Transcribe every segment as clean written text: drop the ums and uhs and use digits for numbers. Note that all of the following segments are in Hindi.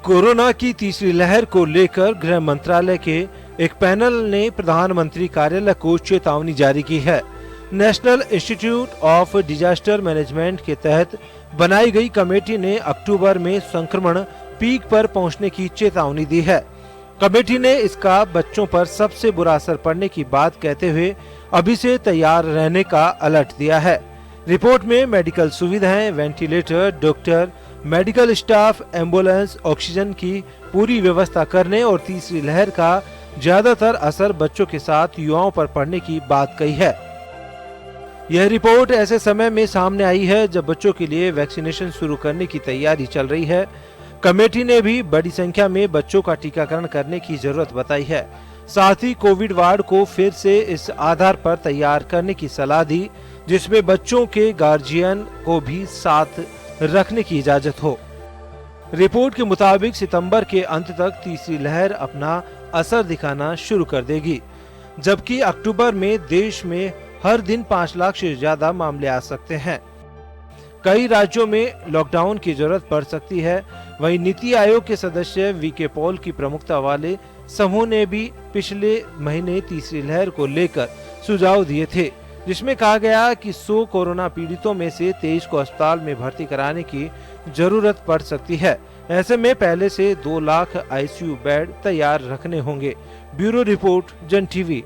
कोरोना की तीसरी लहर को लेकर गृह मंत्रालय के एक पैनल ने प्रधानमंत्री कार्यालय को चेतावनी जारी की है। National institute of disaster management के तहत बनाई गई कमेटी ने अक्टूबर में संक्रमण पीक पर पहुंचने की चेतावनी दी है। कमेटी ने इसका बच्चों पर सबसे बुरा असर पड़ने की बात कहते हुए अभी से तैयार रहने का अलर्ट दिया है। रिपोर्ट में मेडिकल सुविधाएं, ventilator, doctor, medical staff, ambulance, oxygen की पूरी व्यवस्था करने और तीसरी लहर का ज्यादातर असर बच्चों के साथ युवाओं पर पड़ने की बात कही है। यह रिपोर्ट ऐसे समय में सामने आई है जब बच्चों के लिए वैक्सीनेशन शुरू करने की तैयारी चल रही है। कमेटी ने भी बड़ी संख्या में बच्चों का टीकाकरण करने की जरूरत बताई है। साथ ही कोविड वार्ड को फिर से इस आधार पर तैयार करने की सलाह दी जिसमें बच्चों के गार्जियन को भी साथ रखने की इजाजत हो। रिपोर्ट के मुताबिक सितंबर के अंत तक तीसरी लहर अपना असर दिखाना शुरू कर देगी, जबकि अक्टूबर में देश में हर दिन 5 लाख से ज्यादा मामले आ सकते हैं। कई राज्यों में लॉकडाउन की जरूरत पड़ सकती है। वहीं नीति आयोग के सदस्य वीके पॉल की प्रमुखता वाले समूह ने भी पिछले महीने तीसरी लहर को लेकर सुझाव दिए थे, जिसमें कहा गया कि 100 कोरोना पीड़ितों में से 23 को अस्पताल में भर्ती कराने की जरूरत पड़ सकती है। ऐसे में पहले से 2 लाख आईसीयू बेड तैयार रखने होंगे। ब्यूरो रिपोर्ट, जन टीवी।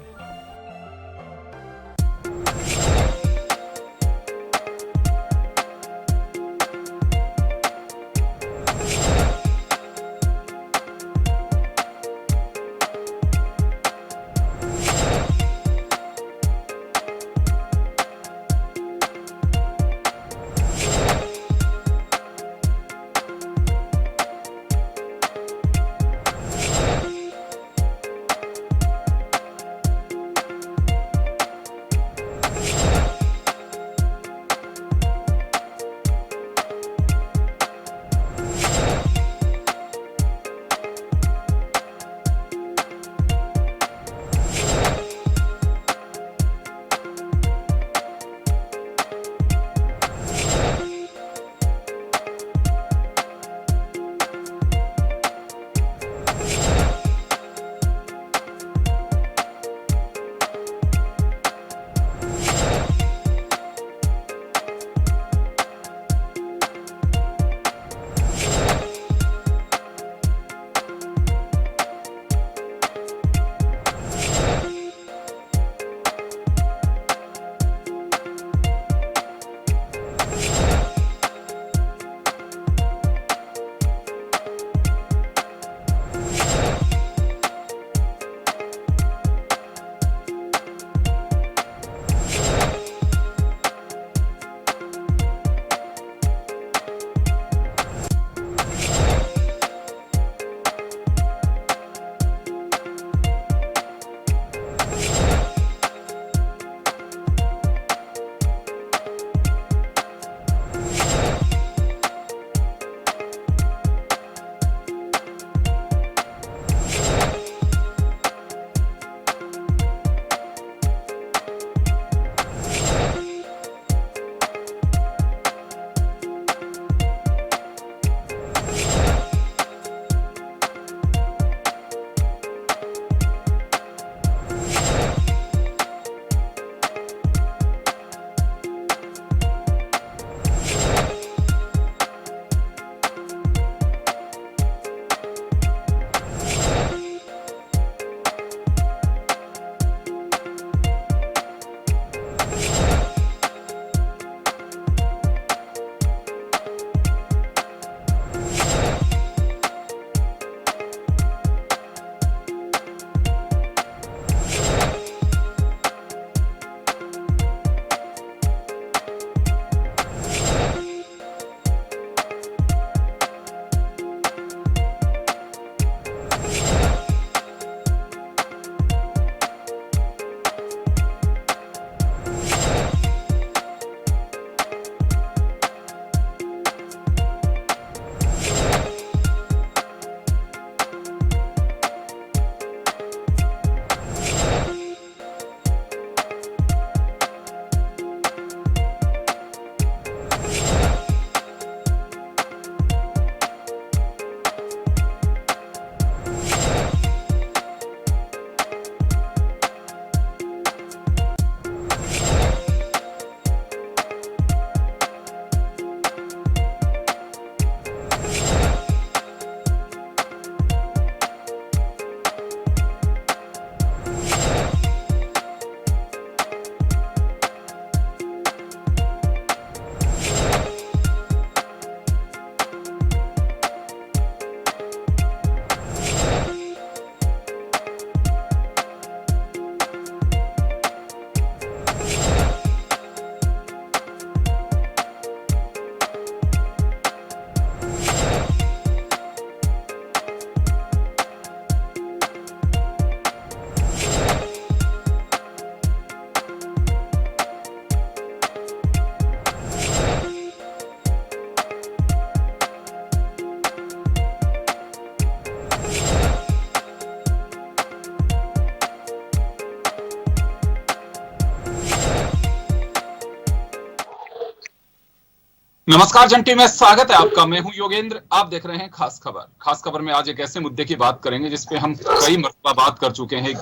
नमस्कार जंटी में स्वागत है आपका। मैं हूं योगेंद्र, आप देख रहे हैं खास खबर। खास खबर में आज एक ऐसे मुद्दे की बात करेंगे जिसपे हम कई मरतबा बात कर चुके हैं,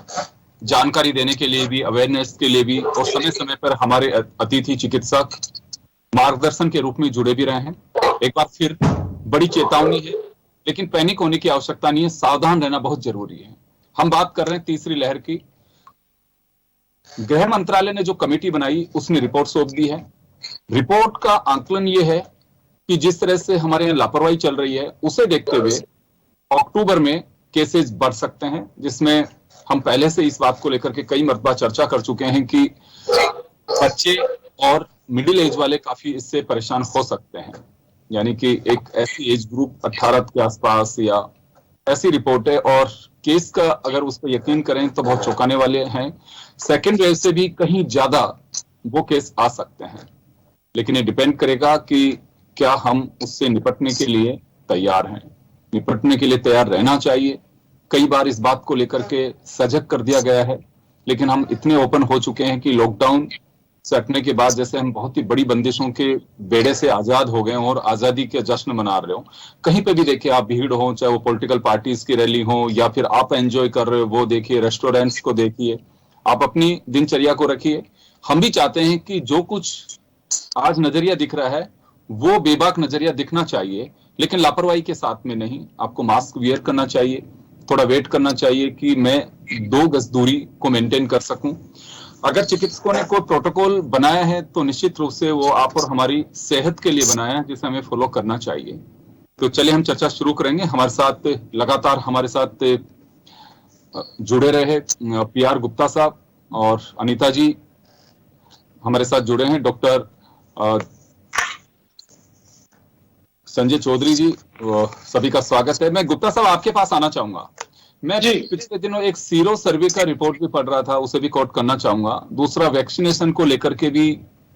जानकारी देने के लिए भी, अवेयरनेस के लिए भी, और समय समय पर हमारे अतिथि चिकित्सक मार्गदर्शन के रूप में जुड़े भी रहे हैं। एक बार फिर बड़ी चेतावनी है, लेकिन पैनिक होने की आवश्यकता नहीं है, सावधान रहना बहुत जरूरी है। हम बात कर रहे हैं तीसरी लहर की। गृह मंत्रालय ने जो कमेटी बनाई उसने रिपोर्ट सौंप दी है। रिपोर्ट का आंकलन ये है कि जिस तरह से हमारे यहाँ लापरवाही चल रही है, उसे देखते हुए अक्टूबर में केसेस बढ़ सकते हैं, जिसमें हम पहले से इस बात को लेकर के कई मरतबा चर्चा कर चुके हैं कि बच्चे और मिडिल एज वाले काफी इससे परेशान हो सकते हैं। यानी कि एक ऐसी एज ग्रुप 18 के आसपास या ऐसी रिपोर्ट है, और केस का अगर उस पर यकीन करें तो बहुत चौंकाने वाले हैं। सेकेंड वेव से भी कहीं ज्यादा वो केस आ सकते हैं, लेकिन ये डिपेंड करेगा कि क्या हम उससे निपटने के लिए तैयार हैं। निपटने के लिए तैयार रहना चाहिए। कई बार इस बात को लेकर के सजग कर दिया गया है, लेकिन हम इतने ओपन हो चुके हैं कि लॉकडाउन से हटने के बाद जैसे हम बहुत ही बड़ी बंदिशों के बेड़े से आजाद हो गए हों और आजादी के जश्न मना रहे हो। कहीं पे भी देखिए आप भीड़ हो, चाहे वो पॉलिटिकल पार्टीज की रैली हो या फिर आप एंजॉय कर रहे हो, वो देखिए, रेस्टोरेंट्स को देखिए, आप अपनी दिनचर्या को रखिए। हम भी चाहते हैं कि जो कुछ आज नजरिया दिख रहा है वो बेबाक नजरिया दिखना चाहिए, लेकिन लापरवाही के साथ में नहीं। आपको मास्क वियर करना चाहिए, थोड़ा वेट करना चाहिए कि मैं 2 गज दूरी को मेंटेन कर सकूं। अगर चिकित्सकों ने कोई प्रोटोकॉल बनाया है तो निश्चित रूप से वो आप और हमारी सेहत के लिए बनाया है, जिसे हमें फॉलो करना चाहिए। तो चलिए हम चर्चा शुरू करेंगे। हमारे साथ लगातार हमारे साथ जुड़े रहे PR गुप्ता साहब और अनीता जी हमारे साथ जुड़े हैं। डॉक्टर संजय चौधरी जी, सभी का स्वागत है। मैं गुप्ता साहब आपके पास आना चाहूंगा। मैं पिछले दिनों एक सीरो सर्वे का रिपोर्ट भी पढ़ रहा था, उसे भी कोट करना चाहूंगा। दूसरा, वैक्सीनेशन को लेकर के भी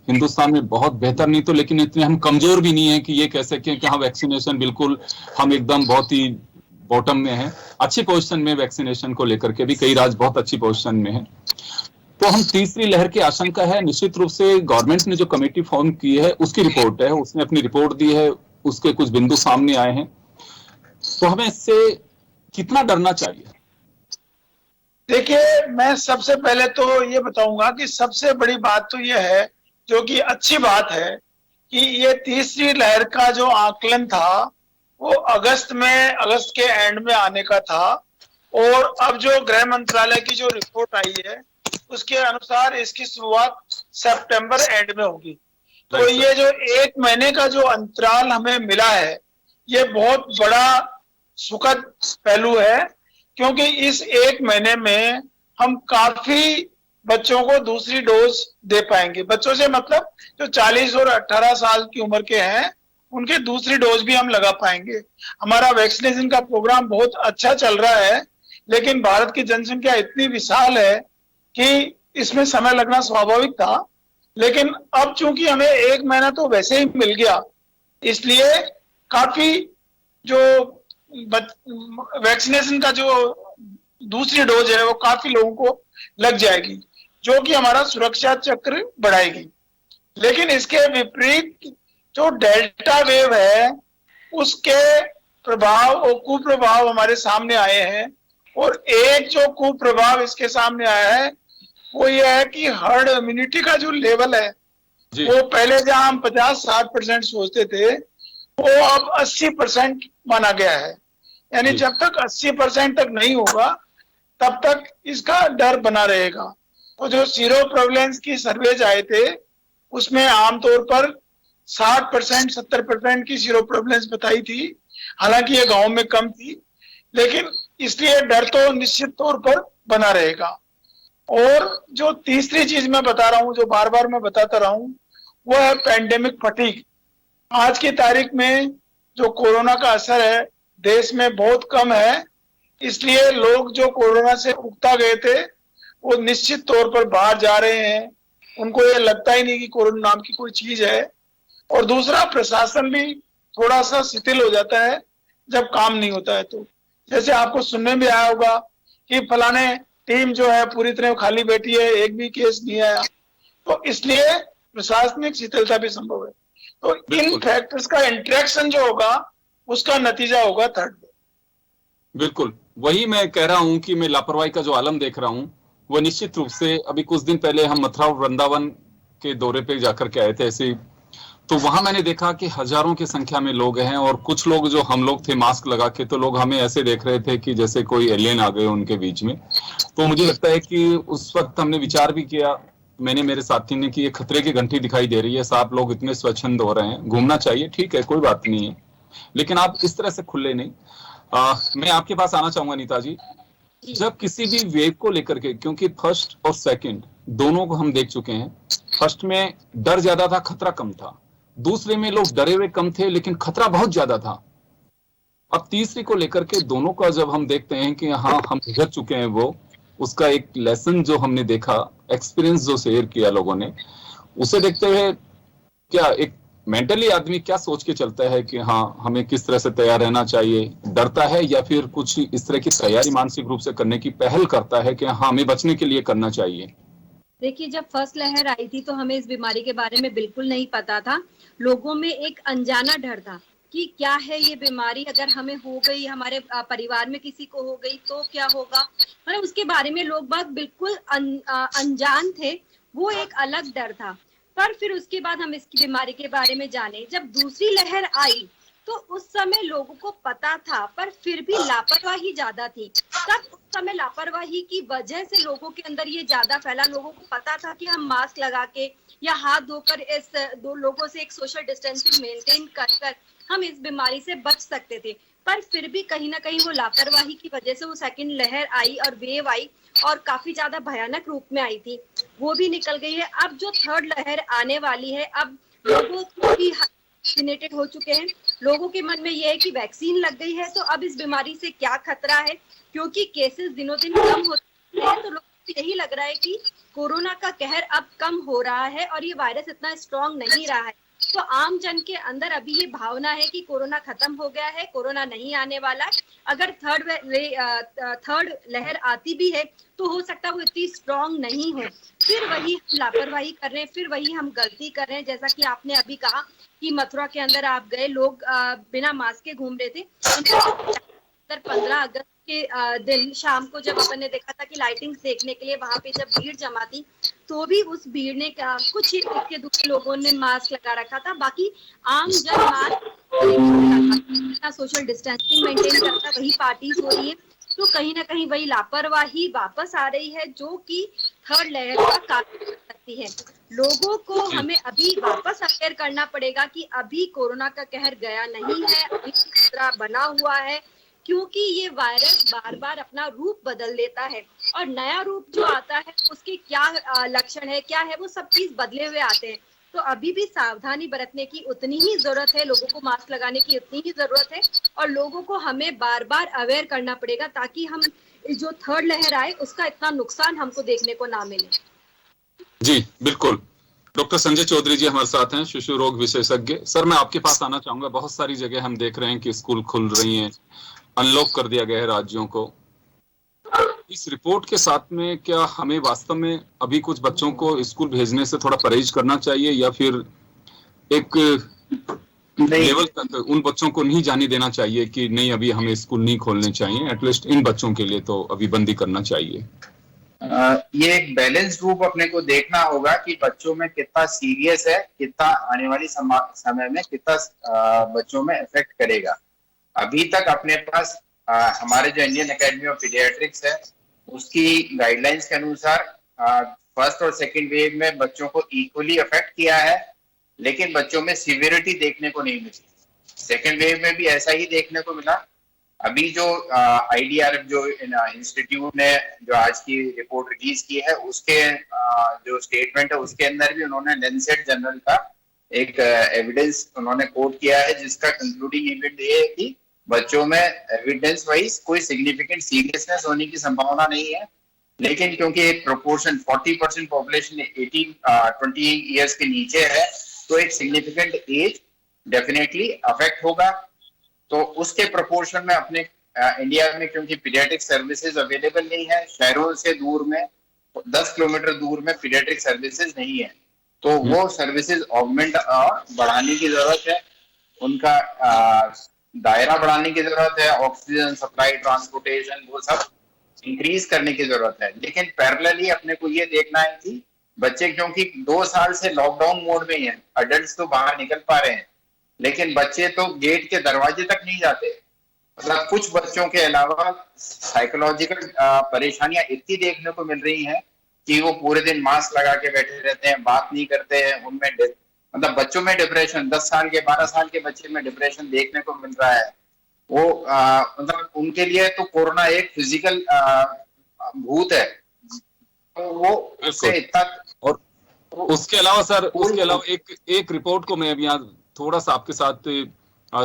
हिंदुस्तान में बहुत बेहतर नहीं तो, लेकिन इतने हम कमजोर भी नहीं है कि ये कह सकें कि हाँ वैक्सीनेशन बिल्कुल हम एकदम बहुत ही बॉटम में है। अच्छी पोजीशन में वैक्सीनेशन को लेकर के भी कई राज्य बहुत अच्छी पोजीशन में है। तो हम तीसरी लहर की आशंका है। निश्चित रूप से गवर्नमेंट ने जो कमेटी फॉर्म की है उसकी रिपोर्ट है, उसने अपनी रिपोर्ट दी है, उसके कुछ बिंदु सामने आए हैं। तो हमें इससे कितना डरना चाहिए? देखिए, मैं सबसे पहले तो ये बताऊंगा कि सबसे बड़ी बात तो ये है, जो कि अच्छी बात है, कि ये तीसरी लहर का जो आकलन था वो अगस्त के एंड में आने का था, और अब जो गृह मंत्रालय की जो रिपोर्ट आई है उसके अनुसार इसकी शुरुआत सितंबर एंड में होगी। तो ये जो 1 महीने का जो अंतराल हमें मिला है, ये बहुत बड़ा सुखद पहलू है, क्योंकि इस 1 महीने में हम काफी बच्चों को दूसरी डोज दे पाएंगे। बच्चों से मतलब जो 40 और 18 साल की उम्र के हैं, उनके दूसरी डोज भी हम लगा पाएंगे। हमारा वैक्सीनेशन का प्रोग्राम बहुत अच्छा चल रहा है, लेकिन भारत की जनसंख्या इतनी विशाल है कि इसमें समय लगना स्वाभाविक था। लेकिन अब चूंकि हमें 1 महीना तो वैसे ही मिल गया, इसलिए काफी जो वैक्सीनेशन का जो दूसरी डोज है वो काफी लोगों को लग जाएगी, जो कि हमारा सुरक्षा चक्र बढ़ाएगी। लेकिन इसके विपरीत जो डेल्टा वेव है उसके प्रभाव और कुप्रभाव हमारे सामने आए हैं, और एक जो कुप्रभाव इसके सामने आया है वो ये है कि हर्ड इम्यूनिटी का जो लेवल है वो पहले जहां हम 50-60% सोचते थे वो अब 80% माना गया है। यानी जब तक 80% तक नहीं होगा तब तक इसका डर बना रहेगा। तो जो सीरो प्रेवलेंस की सर्वेज आए थे उसमें आमतौर पर 60% 70% की सीरो प्रेवलेंस बताई थी। हालांकि ये गांव में कम थी, लेकिन इसलिए डर तो निश्चित तौर पर बना रहेगा। और जो तीसरी चीज मैं बता रहा हूं, जो बार बार मैं बताता रहा हूं, वो है पैंडेमिक फटीग। आज की तारीख में जो कोरोना का असर है देश में बहुत कम है, इसलिए लोग जो कोरोना से उगता गए थे वो निश्चित तौर पर बाहर जा रहे हैं। उनको ये लगता ही नहीं कि कोरोना नाम की कोई चीज है। और दूसरा, प्रशासन भी थोड़ा सा शिथिल हो जाता है जब काम नहीं होता है। तो जैसे आपको सुनने में आया होगा कि फलाने टीम जो है पूरी तरह खाली बैठी है, एक भी केस नहीं आया, तो इसलिए प्रशासनिक शिथिलता भी संभव है। तो इन फैक्टर्स का इंटरेक्शन जो होगा उसका नतीजा होगा थर्ड वेव। बिल्कुल वही मैं कह रहा हूं कि मैं लापरवाही का जो आलम देख रहा हूं वो निश्चित रूप से, अभी कुछ दिन पहले हम मथुरा और वृंदावन के दौरे पे जाकर के आए थे ऐसे, तो वहां मैंने देखा कि हजारों की संख्या में लोग हैं और कुछ लोग जो हम लोग थे मास्क लगा के, तो लोग हमें ऐसे देख रहे थे कि जैसे कोई एलियन आ गए उनके बीच में। तो मुझे लगता है कि उस वक्त हमने विचार भी किया, मैंने मेरे साथी ने, कि ये खतरे की घंटी दिखाई दे रही है साहब, लोग इतने स्वच्छंद हो रहे हैं, घूमना चाहिए ठीक है कोई बात नहीं है, लेकिन आप इस तरह से खुले नहीं। मैं आपके पास आना चाहूंगा नीता जी, जब किसी भी वेव को लेकर के, क्योंकि फर्स्ट और सेकंड दोनों को हम देख चुके हैं, फर्स्ट में डर ज्यादा था खतरा कम था, दूसरे में लोग डरे हुए कम थे लेकिन खतरा बहुत ज्यादा था। अब तीसरी को लेकर के दोनों का जब हम देखते हैं कि हाँ हम गुजर चुके हैं, वो उसका एक लेसन जो हमने देखा, एक्सपीरियंस जो शेयर किया लोगों ने, उसे देखते हुए क्या एक मेंटली आदमी क्या सोच के चलता है कि हाँ हमें किस तरह से तैयार रहना चाहिए, डरता है या फिर कुछ इस तरह की तैयारी मानसिक रूप से करने की पहल करता है कि हाँ हमें बचने के लिए करना चाहिए? देखिए, जब फर्स्ट लहर आई थी तो हमें इस बीमारी के बारे में बिल्कुल नहीं पता था। लोगों में एक अनजाना डर था कि क्या है ये बीमारी, अगर हमें हो गई, हमारे परिवार में किसी को हो गई तो क्या होगा, मतलब उसके बारे में लोग बात बिल्कुल अनजान थे। वो एक अलग डर था। पर फिर उसके बाद हम इसकी बीमारी के बारे में जाने, जब दूसरी लहर आई तो उस समय लोगों को पता था पर फिर भी लापरवाही ज्यादा थी। तब उस समय लापरवाही की वजह से लोगों के अंदर ये ज्यादा फैला। लोगों को पता था कि हम मास्क लगा के या हाथ धोकर इस दो लोगों से एक सोशल डिस्टेंसिंग मेंटेन कर हम इस बीमारी से बच सकते थे, पर फिर भी कहीं ना कहीं वो लापरवाही की वजह से वो सेकंड लहर आई और वेव आई और काफी ज्यादा भयानक रूप में आई थी, वो भी निकल गई है। अब जो थर्ड लहर आने वाली है, अब लोगों को भी वैक्सीनेटेड हो चुके हैं, लोगों के मन में ये है कि वैक्सीन लग गई है तो अब इस बीमारी से क्या खतरा है, क्योंकि केसेस दिनों दिन कम होते हैं, तो लोगों को यही लग रहा है कि कोरोना का कहर अब कम हो रहा है और ये वायरस इतना स्ट्रांग नहीं रहा है। तो आम जन के अंदर अभी ये भावना है कि कोरोना खत्म हो गया है, कोरोना नहीं आने वाला है। अगर थर्ड लहर आती भी है तो हो सकता है वो इतनी स्ट्रांग नहीं हो। फिर वही हम लापरवाही कर रहे हैं, फिर वही हम गलती कर रहे हैं। जैसा कि आपने अभी कहा कि मथुरा के अंदर आप गए, लोग बिना मास्क के घूम रहे थे। 15 अगस्त के दिन शाम को जब अपन ने देखा था कि लाइटिंग्स देखने के लिए वहां पे जब भीड़ जमा थी, तो भी उस भीड़ ने कुछ ही इक्के दुक्के लोगों ने मास्क लगा रखा था, बाकी आम जन मास्क सोशल डिस्टेंसिंग मेंटेन करता, वही पार्टीज हो रही है। तो कहीं ना कहीं वही लापरवाही वापस आ रही है, जो कि थर्ड लहर का कारण बन सकती है। लोगों को हमें अभी वापस अवेयर करना पड़ेगा कि अभी कोरोना का कहर गया नहीं है, अभी खतरा बना हुआ है, क्योंकि ये वायरस बार बार अपना रूप बदल लेता है और नया रूप जो आता है उसके क्या लक्षण है, क्या है, वो सब चीज बदले हुए आते हैं। तो अभी भी सावधानी बरतने की उतनी ही जरूरत है, लोगों को मास्क लगाने की उतनी ही जरूरत है और लोगों को हमें बार बार अवेयर करना पड़ेगा ताकि हम जो थर्ड लहर आए उसका इतना नुकसान हमको देखने को ना मिले। जी बिल्कुल। डॉक्टर संजय चौधरी जी हमारे साथ हैं, शिशु रोग विशेषज्ञ। सर मैं आपके पास आना चाहूंगा, बहुत सारी जगह हम देख रहे हैं कि स्कूल खुल रही हैं, अनलॉक कर दिया गया है राज्यों को। इस रिपोर्ट के साथ में क्या हमें वास्तव में अभी कुछ बच्चों को स्कूल भेजने से थोड़ा परहेज करना चाहिए या फिर एक लेवल तक उन बच्चों को नहीं जाने देना चाहिए कि नहीं अभी हमें स्कूल नहीं खोलने चाहिए, एटलीस्ट इन बच्चों के लिए तो अभी बंदी करना चाहिए? ये एक बैलेंस्ड रूप अपने को देखना होगा कि बच्चों में कितना सीरियस है, कितना आने वाली समय में कितना बच्चों में इफेक्ट करेगा। अभी तक अपने पास हमारे जो इंडियन एकेडमी ऑफ पीडियाट्रिक्स है उसकी गाइडलाइंस के अनुसार फर्स्ट और सेकंड वेव में बच्चों को इक्वली अफेक्ट किया है, लेकिन बच्चों में सिवियरिटी देखने को नहीं मिली। सेकंड वेव में भी ऐसा ही देखने को मिला। अभी जो IDRF जो इंस्टीट्यूट ने जो आज की रिपोर्ट रिलीज की है उसके जो स्टेटमेंट है उसके अंदर भी उन्होंने लैंसेट जर्नल का एक एविडेंस उन्होंने कोट किया है, जिसका कंक्लूडिंग इवेंट ये है कि बच्चों में एविडेंस वाइज कोई सिग्निफिकेंट सीरियसनेस होने की संभावना नहीं है, लेकिन क्योंकि एक प्रोपोर्शन 40% पॉपुलेशन 20 ईयर्स के नीचे है तो एक सिग्निफिकेंट एज डेफिनेटली अफेक्ट होगा। तो उसके प्रोपोर्शन में अपने इंडिया में क्योंकि पीडियाट्रिक सर्विसेज अवेलेबल नहीं है, शहरों से दूर में 10 किलोमीटर दूर में पीडियाट्रिक सर्विसेज नहीं है, तो वो सर्विसेज ऑगमेंट बढ़ाने की जरूरत है, उनका दायरा बढ़ाने की जरूरत है, ऑक्सीजन सप्लाई, ट्रांसपोर्टेशन, वो सब इंक्रीज करने की जरूरत है। लेकिन पैरेलली अपने को ये देखना है कि बच्चे, क्योंकि 2 साल से लॉकडाउन मोड में ही हैं, अडल्ट तो बाहर निकल पा रहे हैं लेकिन बच्चे तो गेट के दरवाजे तक नहीं जाते। मतलब कुछ बच्चों के अलावा साइकोलॉजिकल परेशानियां इतनी देखने को मिल रही हैं कि वो पूरे दिन मास्क लगा के बैठे रहते हैं, बात नहीं करते हैं, उनमें मतलब बच्चों में डिप्रेशन, 10 साल के 12 साल के बच्चे में डिप्रेशन देखने को मिल रहा है। वो मतलब उनके लिए तो कोरोना एक फिजिकल भूत है, तो वो उससे इतना। और उसके अलावा सर, उसके अलावा एक रिपोर्ट को मैं अभी यहाँ थोड़ा सा आपके साथ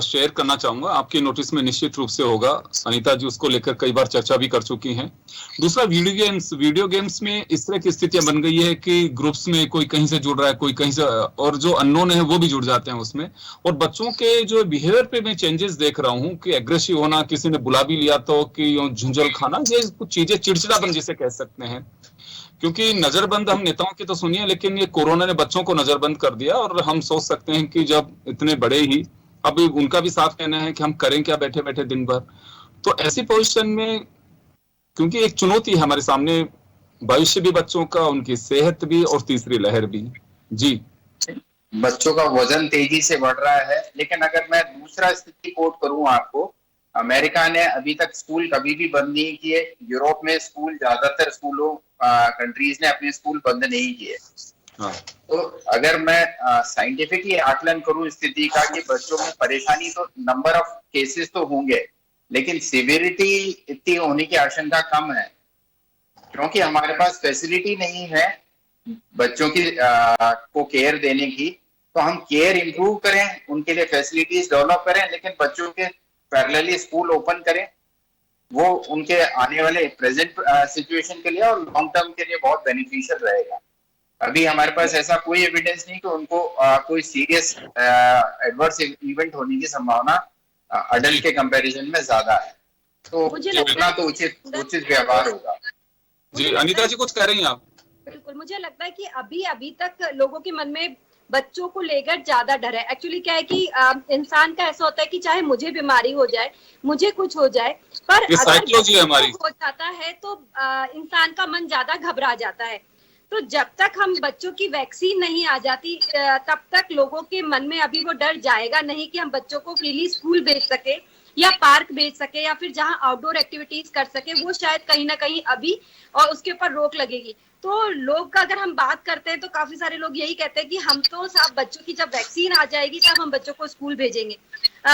शेयर करना चाहूंगा, आपके नोटिस में निश्चित रूप से होगा। अनीता जी उसको लेकर कई बार चर्चा भी कर चुकी हैं। दूसरा, वीडियो गेम्स में इस तरह की स्थितियां बन गई है कि ग्रुप्स में कोई कहीं से जुड़ रहा है, कोई कहीं से, और जो अननोन है वो भी जुड़ जाते हैं उसमें। और बच्चों के जो बिहेवियर पे मैं चेंजेस देख रहा हूँ कि एग्रेसिव होना, किसी ने बुला भी लिया तो कि झुंझल खाना, ये कुछ चीजें चिड़चिड़ापन जिसे कह सकते हैं। क्योंकि नजरबंद हम नेताओं की तो सुनिए, लेकिन ये कोरोना ने बच्चों को नजरबंद कर दिया। और हम सोच सकते हैं कि जब इतने बड़े ही, अब उनका भी साफ कहना है कि हम करें क्या बैठे बैठे दिन भर। तो ऐसी पोजीशन में, क्योंकि एक चुनौती है हमारे सामने, भविष्य भी बच्चों का, उनकी सेहत भी, और तीसरी लहर भी। जी, बच्चों का वजन तेजी से बढ़ रहा है। लेकिन अगर मैं दूसरा स्थिति कोट करूं आपको, अमेरिका ने अभी तक स्कूल कभी भी बंद नहीं किए। यूरोप में स्कूल, ज्यादातर स्कूलों कंट्रीज ने अपने स्कूल बंद नहीं किए। तो अगर मैं साइंटिफिकली आकलन करूं स्थिति का कि बच्चों में परेशानी, तो नंबर ऑफ केसेस तो होंगे लेकिन सिवियरिटी इतनी होने की आशंका कम है, क्योंकि हमारे पास फैसिलिटी नहीं है बच्चों की को केयर देने की। तो हम केयर इंप्रूव करें, उनके लिए फैसिलिटीज डेवलप करें, लेकिन बच्चों के पैरेलली स्कूल ओपन करें। वो उनके आने वाले प्रेजेंट सिचुएशन के लिए और लॉन्ग टर्म के लिए बहुत बेनिफिशियल रहेगा। अभी हमारे पास ऐसा कोई एविडेंस नहीं कि उनको कोई सीरियस एडवर्स इवेंट होने की संभावना अडल्ट के कंपैरिजन में ज्यादा है। तो उतना तो उचित व्यवहार होगा। जी, अनीता जी कुछ कह रही हैं आप? बिल्कुल, मुझे लगता है कि अभी तक लोगों के मन में बच्चों को लेकर ज्यादा डर है। एक्चुअली क्या है कि इंसान का ऐसा होता है कि चाहे मुझे बीमारी हो जाए, मुझे कुछ हो जाए, पर अगर हमारी हो जाता है तो इंसान का मन ज्यादा घबरा जाता है। तो जब तक हम बच्चों की वैक्सीन नहीं आ जाती, तब तक लोगों के मन में अभी वो डर जाएगा नहीं कि हम बच्चों को फ्रीली स्कूल भेज सके या पार्क भेज सके या फिर जहां आउटडोर एक्टिविटीज कर सके, वो शायद कहीं ना कहीं अभी और उसके ऊपर रोक लगेगी। तो लोग का अगर हम बात करते हैं तो काफी सारे लोग यही कहते हैं कि हम तो साहब बच्चों की जब वैक्सीन आ जाएगी तब हम बच्चों को स्कूल भेजेंगे।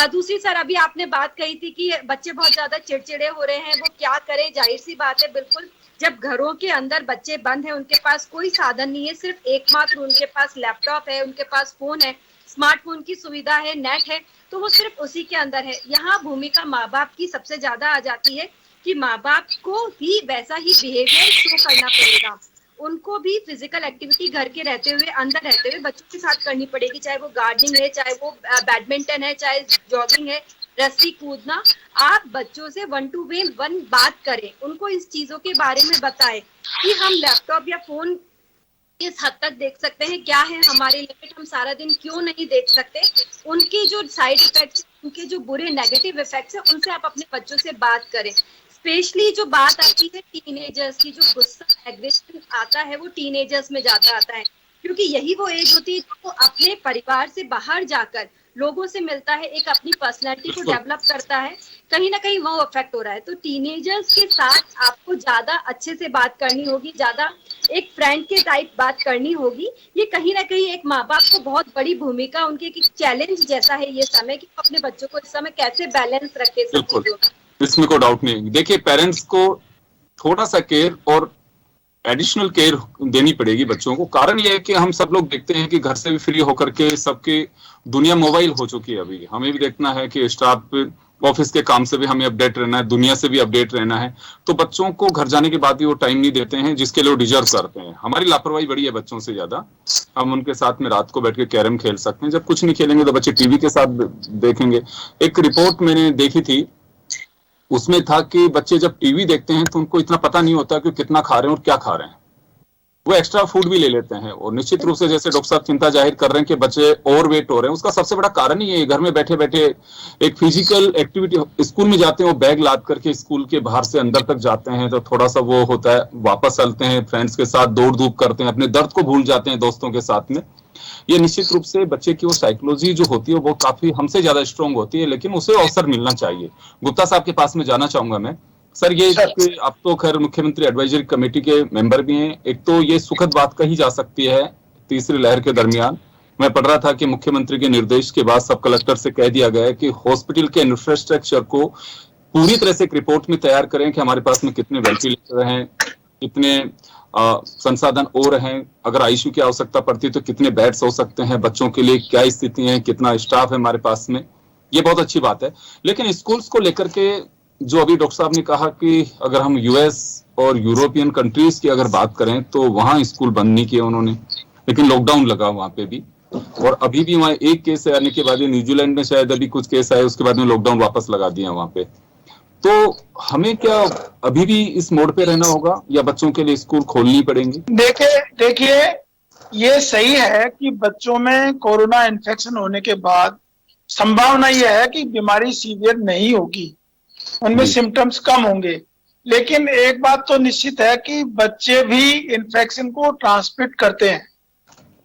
दूसरी सर, अभी आपने बात कही थी कि बच्चे बहुत ज्यादा चिड़चिड़े हो रहे हैं, वो क्या करें। जाहिर सी बात है, बिल्कुल, जब घरों के अंदर बच्चे बंद हैं, उनके पास कोई साधन नहीं है, सिर्फ एकमात्र उनके पास लैपटॉप है, उनके पास फोन है, स्मार्टफोन की सुविधा है, नेट है, तो वो सिर्फ उसी के अंदर है। यहाँ भूमिका माँ बाप की सबसे ज्यादा आ जाती है कि माँ बाप को भी वैसा ही बिहेवियर शो करना पड़ेगा। उनको भी फिजिकल एक्टिविटी घर के रहते हुए, अंदर रहते हुए बच्चों के साथ करनी पड़ेगी, चाहे वो गार्डनिंग है, चाहे वो बैडमिंटन है, चाहे जॉगिंग है, रस्सी कूदना। आप बच्चों से 1 to 1 बात करें, उनको इस चीजों के बारे में बताएं कि हम लैपटॉप या फोन किस हद तक देख सकते हैं, क्या है हमारे लिमिट, हम सारा दिन क्यों नहीं देख सकते। उनके जो साइड इफेक्ट्स, उनके जो बुरे नेगेटिव इफेक्ट्स है, उनसे आप अपने बच्चों से बात करें। स्पेशली जो बात आती है टीनेजर्स की, जो गुस्सा एग्रेशन आता है वो टीनेजर्स में जाता आता है, क्योंकि यही वो एज होती है जो अपने परिवार से बाहर जाकर लोगों से मिलता है, एक अपनी पर्सनैलिटी को डेवलप करता है, कहीं ना कहीं वो अफेक्ट हो रहा है। तो टीनेजर्स के साथ आपको ज्यादा अच्छे से बात करनी होगी, ज्यादा एक फ्रेंड के टाइप बात करनी होगी। ये कहीं ना कहीं एक माँ बाप को बहुत बड़ी भूमिका, उनके एक चैलेंज जैसा है ये समय, कि अपने बच्चों को इस समय कैसे बैलेंस रखे सब चीजों में। इसमें कोई डाउट नहीं। देखिए, पेरेंट्स को थोड़ा सा केयर और एडिशनल केयर देनी पड़ेगी बच्चों को। कारण यह है कि हम सब लोग देखते हैं कि घर से भी फ्री होकर के सबकी दुनिया मोबाइल हो चुकी है। अभी हमें भी देखना है कि स्टाफ ऑफिस के काम से भी हमें अपडेट रहना है, दुनिया से भी अपडेट रहना है। तो बच्चों को घर जाने के बाद भी वो टाइम नहीं देते हैं जिसके लिए वो डिजर्व करते हैं। हमारी लापरवाही बड़ी है बच्चों से ज्यादा। हम उनके साथ में रात को बैठ के कैरम खेल सकते हैं, जब कुछ नहीं खेलेंगे तो बच्चे टीवी के साथ देखेंगे। एक रिपोर्ट मैंने देखी थी, उसमें था कि बच्चे जब टीवी देखते हैं तो उनको इतना पता नहीं होता कि कितना खा रहे हैं और क्या खा रहे हैं। वो एक्स्ट्रा फूड भी ले लेते हैं। और निश्चित रूप से जैसे डॉक्टर साहब चिंता जाहिर कर रहे हैं कि बच्चे ओवरवेट हो रहे हैं, उसका सबसे बड़ा कारण ही है घर में बैठे बैठे एक फिजिकल एक्टिविटी। स्कूल में जाते हैं, वो बैग लाद करके स्कूल के बाहर से अंदर तक जाते हैं तो थोड़ा सा वो होता है, वापस चलते हैं फ्रेंड्स के साथ, दौड़ धूप करते हैं, अपने दर्द को भूल जाते हैं दोस्तों के साथ में। ये निश्चित रूप से बच्चे की वो साइकोलॉजी जो होती है वो काफी हमसे ज्यादा स्ट्रांग होती है, लेकिन उसे अवसर मिलना चाहिए। गुप्ता साहब के पास में जाना चाहूंगा मैं। सर, ये आप तो खैर मुख्यमंत्री एडवाइजरी कमेटी के मेंबर भी हैं, एक तो ये सुखद बात कही जा सकती है तीसरी लहर के दरमियान मैं पढ़ रहा था कि मुख्यमंत्री के निर्देश के बाद सब कलेक्टर से कह दिया गया है कि हॉस्पिटल के इंफ्रास्ट्रक्चर को पूरी तरह से एक रिपोर्ट में तैयार करें कि हमारे पास में कितने वेंटिलेटर हैं, कितने संसाधन और हैं, अगर आईसीयू की आवश्यकता पड़ती है तो कितने बेड्स हो सकते हैं, बच्चों के लिए क्या स्थिति है, कितना स्टाफ है हमारे पास में। ये बहुत अच्छी बात है। लेकिन स्कूल्स को लेकर के जो अभी डॉक्टर साहब ने कहा कि अगर हम यूएस और यूरोपियन कंट्रीज की अगर बात करें तो वहां स्कूल बंद नहीं किए उन्होंने, लेकिन लॉकडाउन लगा वहां पे भी। और अभी भी वहां एक केस आने के बाद, न्यूजीलैंड में शायद अभी कुछ केस आए, उसके बाद में लॉकडाउन वापस लगा दिया वहां पे। तो हमें क्या अभी भी इस मोड पे रहना होगा या बच्चों के लिए स्कूल खोलनी पड़ेंगी? देखिए ये सही है कि बच्चों में कोरोना इन्फेक्शन होने के बाद संभावना यह है कि बीमारी सीवियर नहीं होगी, उनमें सिम्टम्स कम होंगे। लेकिन एक बात तो निश्चित है कि बच्चे भी इन्फेक्शन को ट्रांसमिट करते हैं।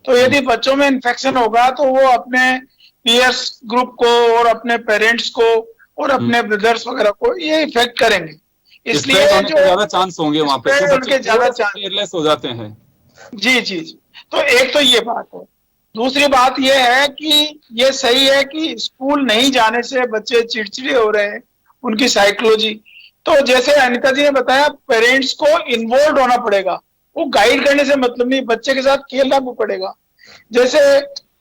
तो यदि बच्चों में इन्फेक्शन होगा तो वो अपने पीयर्स ग्रुप को और अपने पेरेंट्स को और अपने ब्रदर्स वगैरह को ये इफेक्ट करेंगे। इसलिए जो ज्यादा चांस होंगे वहां पे, तो उनके ज्यादा चांस केयरलेस हो जाते हैं। जी जी जी। तो एक तो ये बात है। दूसरी बात ये है कि ये सही है कि स्कूल नहीं जाने से बच्चे चिड़चिड़े हो रहे हैं, उनकी साइकोलॉजी। तो जैसे अनिता जी ने बताया, पेरेंट्स को इन्वॉल्व होना पड़ेगा, वो गाइड करने से मतलब नहीं, बच्चे के साथ खेलना भी पड़ेगा। जैसे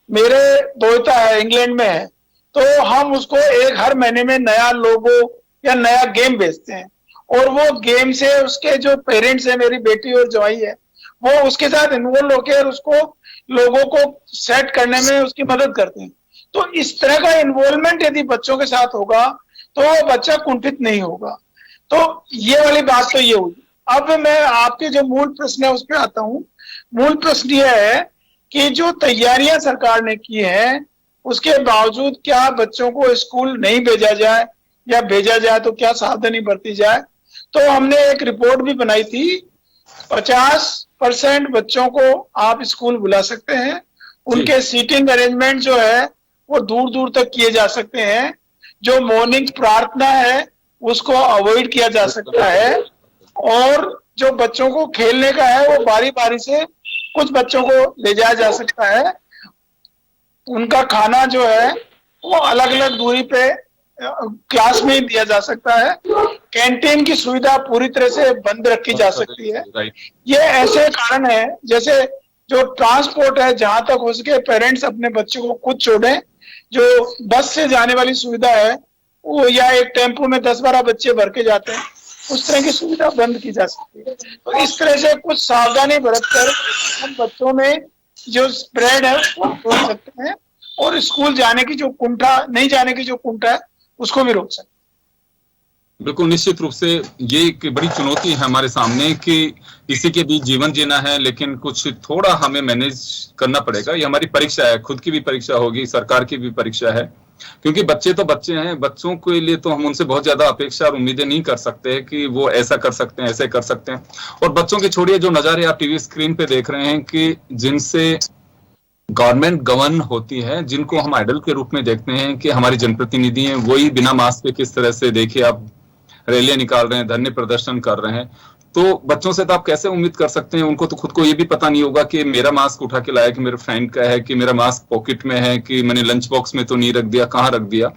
मेरे दोता है, इंग्लैंड में है, तो हम उसको हर महीने में नया लोगो या नया गेम बेचते हैं और वो गेम से उसके जो पेरेंट्स है, मेरी बेटी और जवाई है, वो उसके साथ इन्वॉल्व होकर उसको लोगों को सेट करने में उसकी मदद करते हैं। तो इस तरह का इन्वॉल्वमेंट यदि बच्चों के साथ होगा तो वो बच्चा कुंठित नहीं होगा। तो ये वाली बात तो ये हुई। अब मैं आपके जो मूल प्रश्न है उस पर आता हूँ। मूल प्रश्न ये है कि जो तैयारियां सरकार ने की है उसके बावजूद क्या बच्चों को स्कूल नहीं भेजा जाए, या भेजा जाए तो क्या सावधानी बरती जाए। तो हमने एक रिपोर्ट भी बनाई थी। 50% बच्चों को आप स्कूल बुला सकते हैं, उनके सीटिंग अरेंजमेंट जो है वो दूर दूर तक किए जा सकते हैं, जो मॉर्निंग प्रार्थना है उसको अवॉइड किया जा सकता है, और जो बच्चों को खेलने का है वो बारी बारी से कुछ बच्चों को ले जाया जा सकता है। उनका खाना जो है वो अलग अलग दूरी पे क्लास में ही दिया जा सकता है। कैंटीन की सुविधा पूरी तरह से बंद रखी जा सकती है। ये ऐसे कारण है, जैसे जो ट्रांसपोर्ट है, जहां तक हो सके पेरेंट्स अपने बच्चे को खुद छोड़ें। जो बस से जाने वाली सुविधा है वो, या एक टेम्पो में 10-12 बच्चे भर के जाते हैं, उस तरह की सुविधा बंद की जा सकती है। तो इस तरह से कुछ सावधानी बरतकर हम बच्चों में जो स्प्रेड है उसको रोक सकते हैं, और स्कूल जाने की जो कुंठा, नहीं जाने की जो कुंठा है उसको भी रोक सकते हैं। बिल्कुल, निश्चित रूप से ये एक बड़ी चुनौती है हमारे सामने कि इसी के बीच जीवन जीना है, लेकिन कुछ थोड़ा हमें मैनेज करना पड़ेगा। ये हमारी परीक्षा है, खुद की भी परीक्षा होगी, सरकार की भी परीक्षा है, क्योंकि बच्चे तो बच्चे हैं। बच्चों के लिए तो हम उनसे बहुत ज्यादा अपेक्षा और उम्मीदें नहीं कर सकते कि वो ऐसा कर सकते हैं, ऐसे कर सकते हैं। और बच्चों के छोड़िए, जो नजारे आप टीवी स्क्रीन पे देख रहे हैं कि जिनसे गवर्नमेंट गवर्न होती है, जिनको हम आइडल के रूप में देखते हैं कि हमारी जनप्रतिनिधि हैं, वही बिना मास्क के किस तरह से, देखिए आप रैलियां निकाल रहे हैं, धरने प्रदर्शन कर रहे हैं। तो बच्चों से तो आप कैसे उम्मीद कर सकते हैं? उनको तो खुद को ये भी पता नहीं होगा कि मेरा मास्क उठा के लाया कि मेरे फ्रेंड का है, कि मेरा मास्क पॉकेट में है, कि मैंने लंच बॉक्स में तो नहीं रख दिया, कहाँ रख दिया।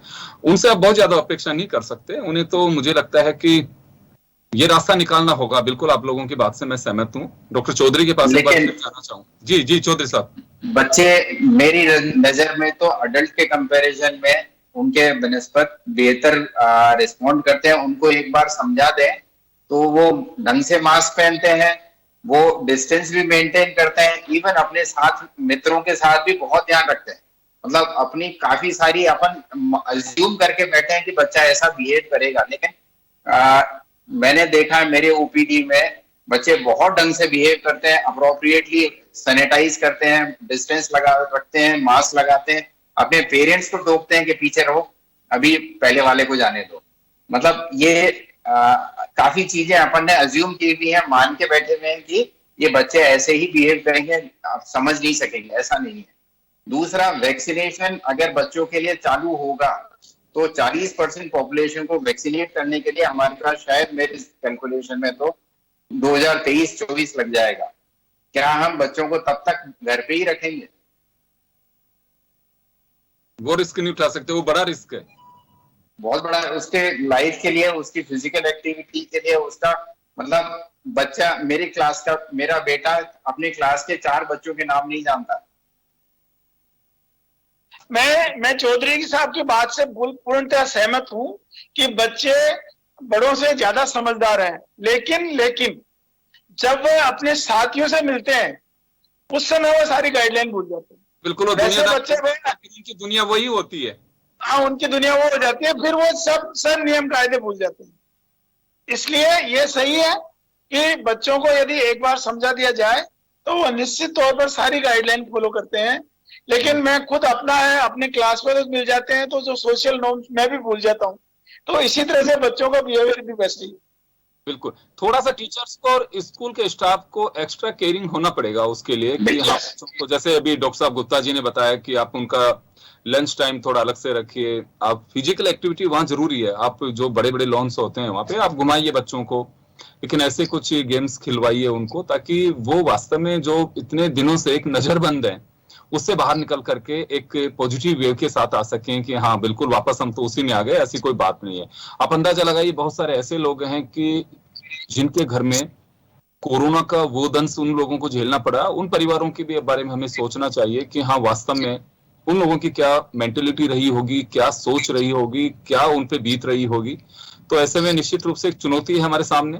उनसे आप बहुत ज्यादा अपेक्षा नहीं कर सकते। उन्हें तो मुझे लगता है कि ये रास्ता निकालना होगा। बिल्कुल, आप लोगों की बात से मैं सहमत हूँ। डॉक्टर चौधरी के पास जाना चाहूँ। जी जी चौधरी साहब। बच्चे मेरी नजर में तो अडल्ट के कंपैरिजन में उनके बनस्पत बेहतर रिस्पॉन्ड करते हैं। उनको एक बार समझा दें तो वो ढंग से मास्क पहनते हैं, वो डिस्टेंस भी मेंटेन करते हैं, इवन अपने साथ मित्रों के साथ भी बहुत ध्यान रखते हैं। मतलब अपनी काफी सारी अपन अज्यूम करके बैठे हैं कि बच्चा ऐसा बिहेव करेगा, लेकिन मैंने देखा है मेरे ओपीडी में बच्चे बहुत ढंग से बिहेव करते हैं, अप्रोप्रिएटली सैनिटाइज करते हैं, डिस्टेंस लगा रखते हैं, मास्क लगाते हैं, अपने पेरेंट्स को टोकते हैं कि पीछे रहो, अभी पहले वाले को जाने दो। मतलब ये काफी चीजें अपन ने अज्यूम की हुई है, मान के बैठे हुए हैं कि ये बच्चे ऐसे ही बिहेव करेंगे, आप समझ नहीं सकेंगे, ऐसा नहीं है। दूसरा, वैक्सीनेशन अगर बच्चों के लिए चालू होगा तो 40% पॉपुलेशन को वैक्सीनेट करने के लिए हमारे पास शायद मेरे कैलकुलेशन में तो 2023-24 लग जाएगा। क्या हम बच्चों को तब तक घर पे ही रखेंगे? वो रिस्क नहीं उठा सकते, वो बड़ा रिस्क है, बहुत बड़ा। उसके लाइफ के लिए, उसकी फिजिकल एक्टिविटी के लिए, उसका मतलब बच्चा, मेरी क्लास का मेरा बेटा अपनी क्लास के 4 बच्चों के नाम नहीं जानता। मैं चौधरी साहब की बात से पूर्णतः सहमत हूं कि बच्चे बड़ों से ज्यादा समझदार हैं, लेकिन जब वे अपने साथियों से मिलते हैं उस समय वो सारी गाइडलाइन भूल जाते हैं। बिल्कुल, वो उनकी दुनिया वही होती है। हाँ, उनकी दुनिया वो हो जाती है, फिर वो सब नियम कायदे भूल जाते हैं। इसलिए ये सही है कि बच्चों को यदि एक बार समझा दिया जाए तो वो निश्चित तौर पर सारी गाइडलाइन फॉलो करते हैं। लेकिन मैं खुद अपने क्लास में मिल जाते हैं तो जो सोशल नॉर्म्स मैं भी भूल जाता हूँ। तो इसी तरह से बच्चों का बिहेवियर भी वैसे ही। बिल्कुल, थोड़ा सा टीचर्स को और स्कूल के स्टाफ को एक्स्ट्रा केयरिंग होना पड़ेगा उसके लिए कि हाँ, तो जैसे अभी डॉक्टर साहब गुप्ता जी ने बताया कि आप उनका लंच टाइम थोड़ा अलग से रखिए, आप फिजिकल एक्टिविटी वहाँ जरूरी है, आप जो बड़े बड़े लॉन्स होते हैं वहाँ पे आप घुमाइए बच्चों को, लेकिन ऐसे कुछ गेम्स खिलवाइए उनको ताकि वो वास्तव में जो इतने दिनों से एक नजरबंद है उससे बाहर निकल करके एक पॉजिटिव वेव के साथ आ सकें कि हाँ बिल्कुल वापस हम तो उसी में आ गए, ऐसी कोई बात नहीं है। आप अंदाजा लगाइए, बहुत सारे ऐसे लोग हैं कि जिनके घर में कोरोना का वो दंश उन लोगों को झेलना पड़ा, उन परिवारों के भी बारे में हमें सोचना चाहिए कि हाँ वास्तव में उन लोगों की क्या मेंटेलिटी रही होगी, क्या सोच रही होगी, क्या उन पे बीत रही होगी। तो ऐसे में निश्चित रूप से एक चुनौती है हमारे सामने,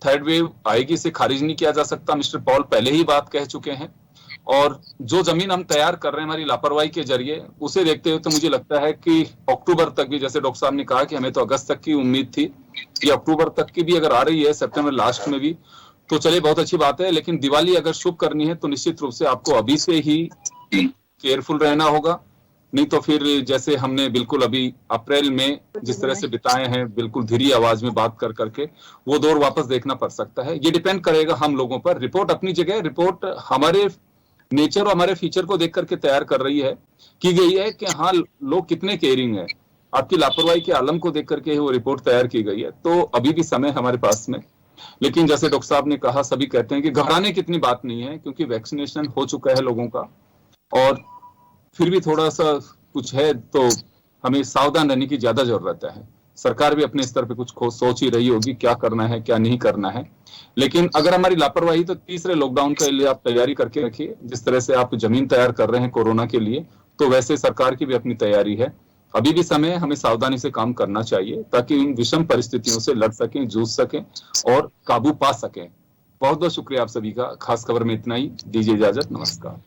थर्ड वेव आएगी, इसे खारिज नहीं किया जा सकता, मिस्टर पॉल पहले ही बात कह चुके हैं। और जो जमीन हम तैयार कर रहे हैं हमारी लापरवाही के जरिए, उसे देखते हुए तो मुझे लगता है कि अक्टूबर तक भी, जैसे डॉक्टर साहब ने कहा कि हमें तो अगस्त तक की उम्मीद थी, कि अक्टूबर तक की भी अगर आ रही है, सितंबर लास्ट में भी, तो चले बहुत अच्छी बात है। लेकिन दिवाली अगर शुभ करनी है तो निश्चित रूप से आपको अभी से ही केयरफुल रहना होगा, नहीं तो फिर जैसे हमने बिल्कुल अभी अप्रैल में जिस तरह से बिताए हैं, बिल्कुल धीरी आवाज में बात कर करके, वो दौर वापस देखना पड़ सकता है। ये डिपेंड करेगा हम लोगों पर। रिपोर्ट अपनी जगह, रिपोर्ट हमारे नेचर और हमारे फीचर को देख करके तैयार कर रही है, की गई है कि हाँ लोग कितने केयरिंग है, आपकी लापरवाही के आलम को देख करके वो रिपोर्ट तैयार की गई है। तो अभी भी समय हमारे पास में, लेकिन जैसे डॉक्टर साहब ने कहा, सभी कहते हैं कि घबराने की इतनी बात नहीं है क्योंकि वैक्सीनेशन हो चुका है लोगों का, और फिर भी थोड़ा सा कुछ है तो हमें सावधान रहने की ज्यादा जरूरत है। सरकार भी अपने स्तर पे कुछ सोच ही रही होगी क्या करना है क्या नहीं करना है, लेकिन अगर हमारी लापरवाही, तो तीसरे लॉकडाउन के लिए आप तैयारी करके रखिए। जिस तरह से आप जमीन तैयार कर रहे हैं कोरोना के लिए, तो वैसे सरकार की भी अपनी तैयारी है। अभी भी समय, हमें सावधानी से काम करना चाहिए ताकि इन विषम परिस्थितियों से लड़ सकें, जूझ सकें और काबू पा सकें। बहुत बहुत शुक्रिया आप सभी का। खास खबर में इतना ही, दीजिए इजाजत, नमस्कार।